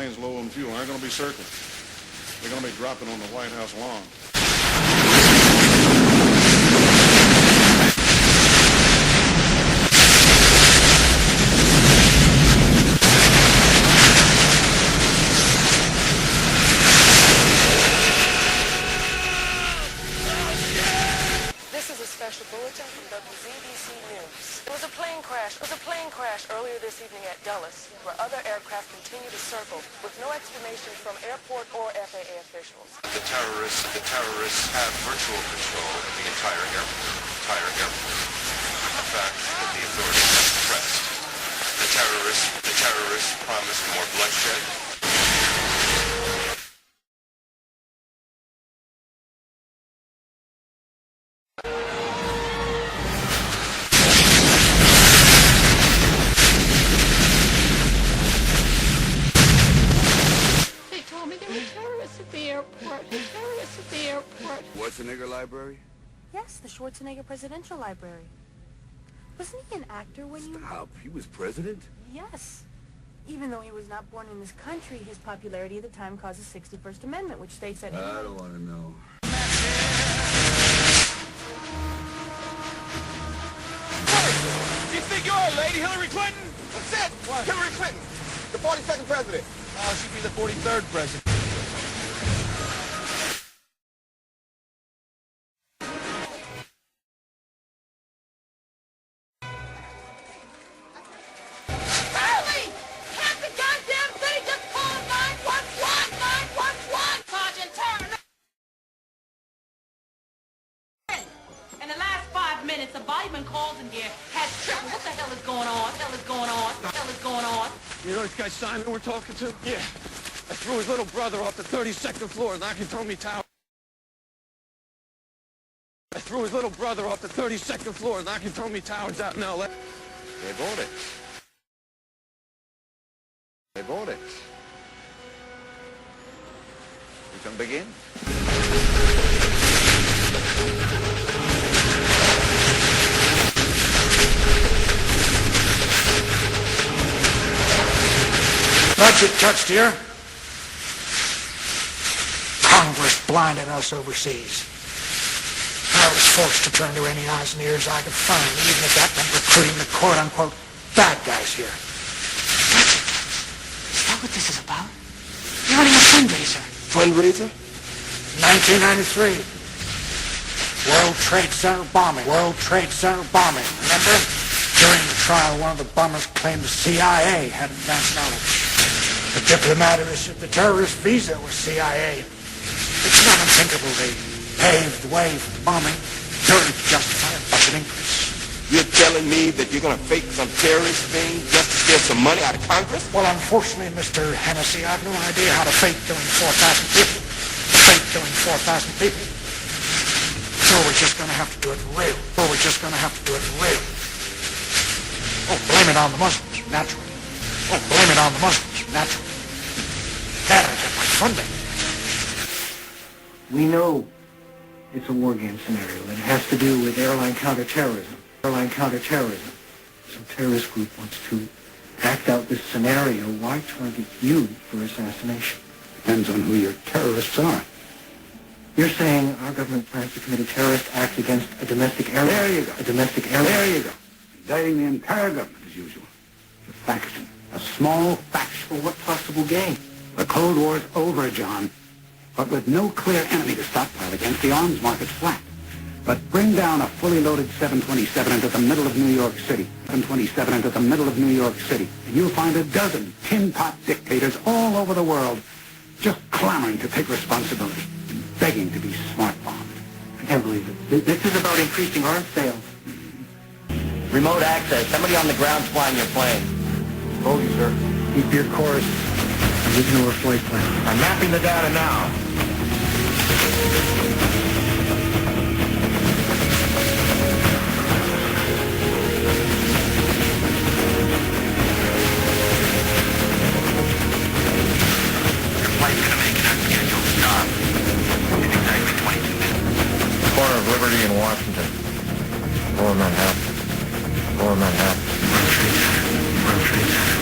planes low on fuel aren't going to be circling. They're going to be dropping on the White House lawn. Special bulletin from WZBC News. It was a plane crash earlier this evening at Dulles, where other aircraft continue to circle, with no explanation from airport or FAA officials. The terrorists have virtual control of the entire airport. A fact that the authorities have suppressed. The terrorists promised more bloodshed. Schwarzenegger Library? Yes, the Schwarzenegger Presidential Library. Wasn't he an actor when you... Stop. He was president? Yes. Even though he was not born in this country, his popularity at the time caused the 61st Amendment, which states that... I don't want to know. Hey, you think you're a lady, Hillary Clinton? That's it. What? Hillary Clinton, the 42nd president. Oh, she'd be the 43rd president. minutes, a volume calls in here has tripled. What the hell is going on? What the hell is going on? What the hell is going on? You know this guy Simon we're talking to? Yeah. I threw his little brother off the 32nd floor of Nakatomi Tower. I threw his little brother off the 32nd floor of Nakatomi Towers out in L.A. They bought it. They bought it. We can begin. Budget cuts, dear. Congress blinded us overseas. I was forced to turn to any eyes and ears I could find, even if that meant recruiting the quote-unquote bad guys here. Is that what this is about? You're running a fundraiser. Fundraiser? 1993. World Trade Center bombing. World Trade Center bombing. Remember? During the trial, one of the bombers claimed the CIA had advanced knowledge. The diplomat who issued the terrorist visa was CIA. It's not unthinkable they paved the way for the bombing in order to justify a budget increase. You're telling me that you're going to fake some terrorist thing just to steal some money out of Congress? Well, unfortunately, Mr. Hennessy, I have no idea how to fake killing 4,000 people. Fake killing 4,000 people. So we're just going to have to do it real. Oh, blame it on the Muslims, naturally. Oh, blame it on the Muslims, naturally. That I get my funding. We know it's a war game scenario, and it has to do with airline counterterrorism. Some terrorist group wants to act out this scenario. Why target you for assassination? Depends on who your terrorists are. You're saying our government plans to commit a terrorist act against a domestic airline? There you go. A domestic airline? There you go. Indicting the entire government, as usual. It's a faction. A small faction. For what possible gain? The Cold War's over, John. But with no clear enemy to stockpile against, the arms market's flat. But bring down a fully loaded 727 into the middle of New York City. And you'll find a dozen tin-pot dictators all over the world just clamoring to take responsibility, begging to be smart-bombed. I can't believe it. This is about increasing arms sales. Remote access. Somebody on the ground's flying your plane. Told you, sir. Keep your course. Original flight plan. I'm mapping the data now. Your flight's gonna make an unscheduled stop in exactly 22 minutes. Corner of Liberty and Washington. Lower Manhattan. World Trade Center.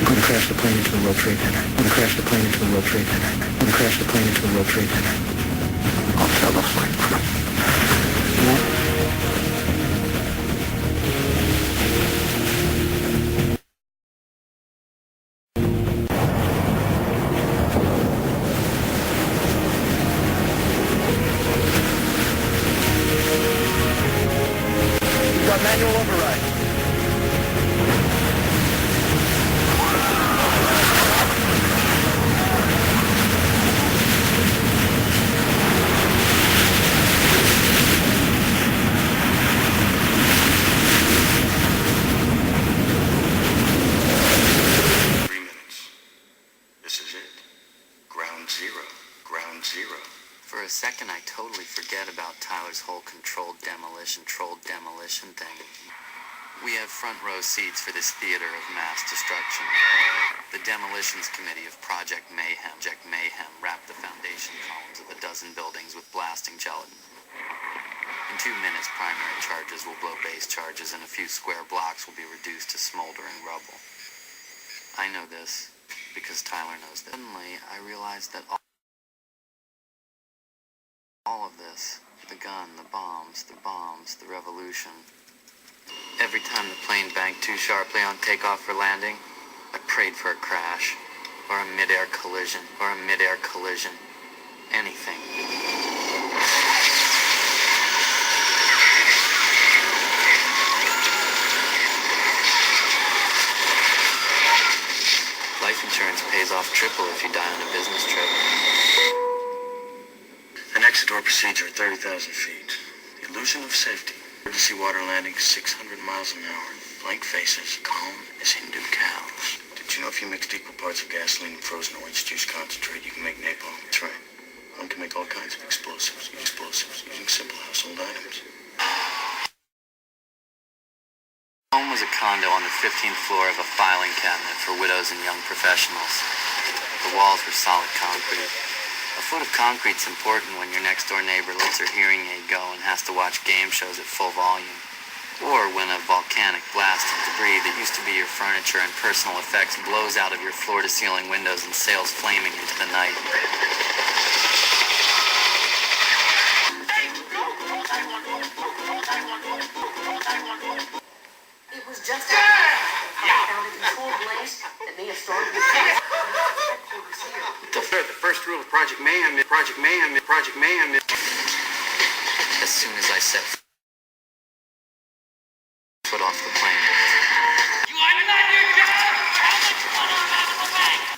gonna crash the plane into the World Trade Center. I'm gonna crash the plane into the World Trade Center. I'm gonna crash the plane into the World Trade Center. I'll sell the flight crew. What? Manual override. 3 minutes. This is it. Ground zero. Ground zero. For a second, I totally forget about Tyler's whole controlled demolition thing. We have front row seats for this theater of mass destruction. The demolitions committee of Project Mayhem wrapped the foundation columns of a dozen buildings with blasting gelatin. In 2 minutes, primary charges will blow base charges and a few square blocks will be reduced to smoldering rubble. I know this because Tyler knows that. Suddenly, I realized that all of this, the gun, the bombs, the revolution. Every time the plane banked too sharply on takeoff or landing, I prayed for a crash, or a mid-air collision, anything. Life insurance pays off triple if you die on a business trip. An exit door procedure at 30,000 feet. The illusion of safety. Emergency water landing 600 miles an hour. Blank faces, calm as Hindu cows. Did you know if you mixed equal parts of gasoline and frozen orange juice concentrate, you can make napalm? That's right. One can make all kinds of explosives using simple household items. Home was a condo on the 15th floor of a filing cabinet for widows and young professionals. The walls were solid concrete. A foot of concrete's important when your next-door neighbor lets her hearing aid go and has to watch game shows at full volume. Or when a volcanic blast of debris that used to be your furniture and personal effects blows out of your floor-to-ceiling windows and sails flaming into the night. It was just after I found a controlled blaze that may have started with headquarters here. The first rule of Project Mayhem is... As soon as I set foot off the plane. You are not your job!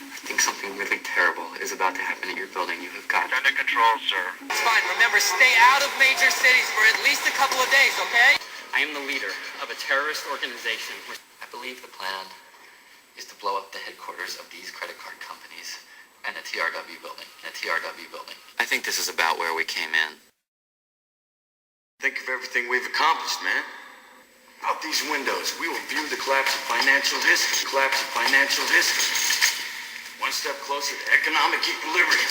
I think something really terrible is about to happen at your building. You have got... Under control, sir. It's fine. Remember, stay out of major cities for at least a couple of days, okay? I am the leader of a terrorist organization. I believe the plan is to blow up the headquarters of these credit card companies and a TRW building. I think this is about where we came in. Think of everything we've accomplished, man. Out these windows, we will view the collapse of financial history. One step closer to economic equilibrium.